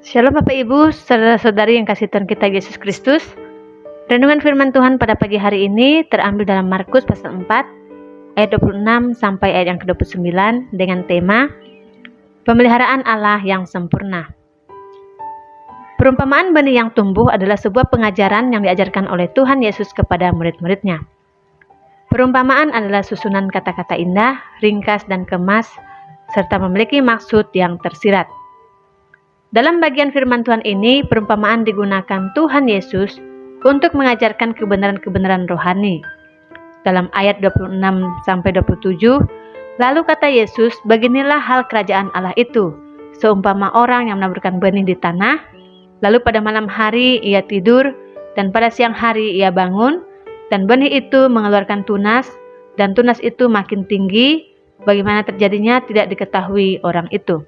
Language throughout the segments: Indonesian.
Shalom Bapak Ibu, saudara-saudari yang kasih Tuhan kita Yesus Kristus. Renungan firman Tuhan pada pagi hari ini terambil dalam Markus pasal 4 ayat 26 sampai ayat yang ke-29 dengan tema Pemeliharaan Allah yang sempurna. Perumpamaan benih yang tumbuh adalah sebuah pengajaran yang diajarkan oleh Tuhan Yesus kepada murid-muridnya. Perumpamaan adalah susunan kata-kata indah, ringkas dan kemas, serta memiliki maksud yang tersirat. Dalam bagian firman Tuhan ini, perumpamaan digunakan Tuhan Yesus untuk mengajarkan kebenaran-kebenaran rohani. Dalam ayat 26-27, lalu kata Yesus, beginilah hal kerajaan Allah itu, seumpama orang yang menaburkan benih di tanah, lalu pada malam hari ia tidur, dan pada siang hari ia bangun, dan benih itu mengeluarkan tunas, dan tunas itu makin tinggi, bagaimana terjadinya tidak diketahui orang itu.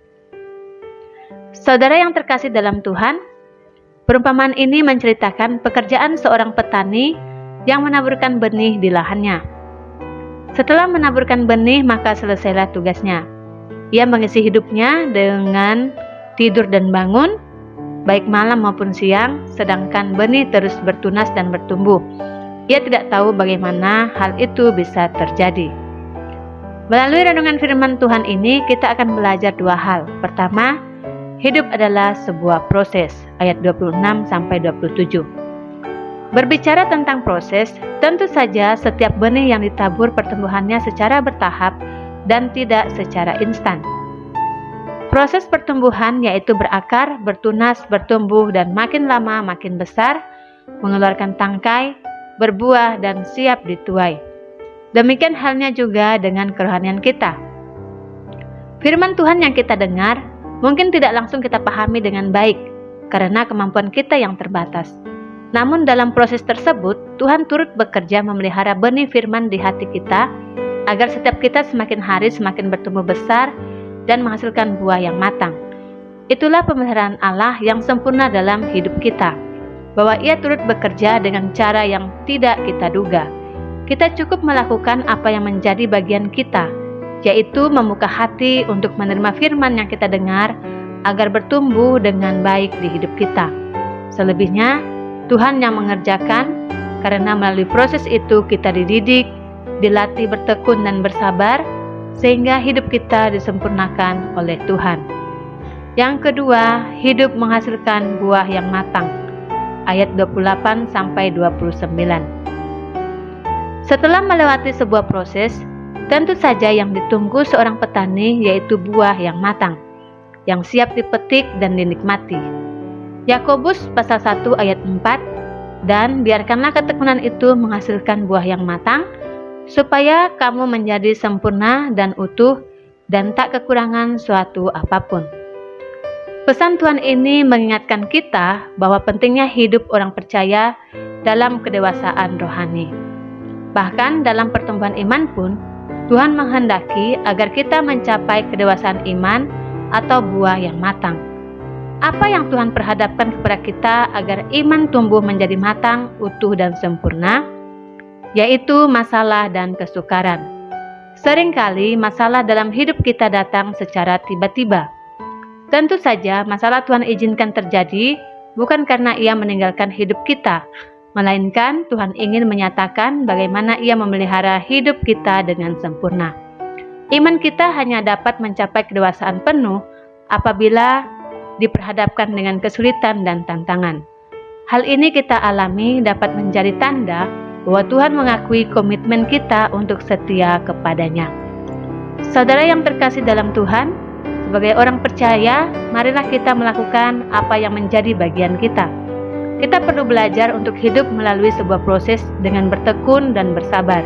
Saudara yang terkasih dalam Tuhan, perumpamaan ini menceritakan pekerjaan seorang petani yang menaburkan benih di lahannya. Setelah menaburkan benih, maka selesailah tugasnya. Ia mengisi hidupnya dengan tidur dan bangun, baik malam maupun siang, sedangkan benih terus bertunas dan bertumbuh. Ia tidak tahu bagaimana hal itu bisa terjadi. Melalui renungan firman Tuhan ini, kita akan belajar dua hal. Pertama, hidup adalah sebuah proses, ayat 26-27. Berbicara tentang proses, tentu saja setiap benih yang ditabur pertumbuhannya secara bertahap dan tidak secara instan. Proses pertumbuhan yaitu berakar, bertunas, bertumbuh, dan makin lama makin besar, mengeluarkan tangkai, berbuah, dan siap dituai. Demikian halnya juga dengan kerohanian kita. Firman Tuhan yang kita dengar mungkin tidak langsung kita pahami dengan baik karena kemampuan kita yang terbatas. Namun dalam proses tersebut, Tuhan turut bekerja memelihara benih firman di hati kita agar setiap kita semakin hari semakin bertumbuh besar dan menghasilkan buah yang matang. Itulah pemeliharaan Allah yang sempurna dalam hidup kita, bahwa Ia turut bekerja dengan cara yang tidak kita duga. Kita cukup melakukan apa yang menjadi bagian kita, yaitu membuka hati untuk menerima firman yang kita dengar agar bertumbuh dengan baik di hidup kita. Selebihnya, Tuhan yang mengerjakan, karena melalui proses itu kita dididik, dilatih bertekun dan bersabar, sehingga hidup kita disempurnakan oleh Tuhan. Yang kedua, hidup menghasilkan buah yang matang. Ayat 28-29. Setelah melewati sebuah proses, tentu saja yang ditunggu seorang petani yaitu buah yang matang, yang siap dipetik dan dinikmati. Yakobus pasal 1 ayat 4, dan biarkanlah ketekunan itu menghasilkan buah yang matang, supaya kamu menjadi sempurna dan utuh dan tak kekurangan suatu apapun. Pesan Tuhan ini mengingatkan kita bahwa pentingnya hidup orang percaya dalam kedewasaan rohani. Bahkan dalam pertumbuhan iman pun, Tuhan menghendaki agar kita mencapai kedewasaan iman atau buah yang matang. Apa yang Tuhan perhadapkan kepada kita agar iman tumbuh menjadi matang, utuh dan sempurna? Yaitu masalah dan kesukaran. Seringkali masalah dalam hidup kita datang secara tiba-tiba. Tentu saja masalah Tuhan izinkan terjadi bukan karena Ia meninggalkan hidup kita, melainkan Tuhan ingin menyatakan bagaimana Ia memelihara hidup kita dengan sempurna. Iman kita hanya dapat mencapai kedewasaan penuh apabila diperhadapkan dengan kesulitan dan tantangan. Hal ini kita alami dapat menjadi tanda bahwa Tuhan mengakui komitmen kita untuk setia kepadanya. Saudara yang terkasih dalam Tuhan, sebagai orang percaya, marilah kita melakukan apa yang menjadi bagian kita. Kita perlu belajar untuk hidup melalui sebuah proses dengan bertekun dan bersabar.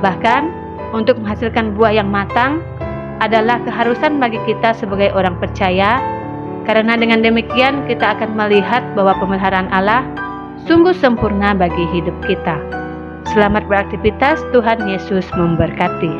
Bahkan, untuk menghasilkan buah yang matang adalah keharusan bagi kita sebagai orang percaya, karena dengan demikian kita akan melihat bahwa pemeliharaan Allah sungguh sempurna bagi hidup kita. Selamat beraktivitas, Tuhan Yesus memberkati.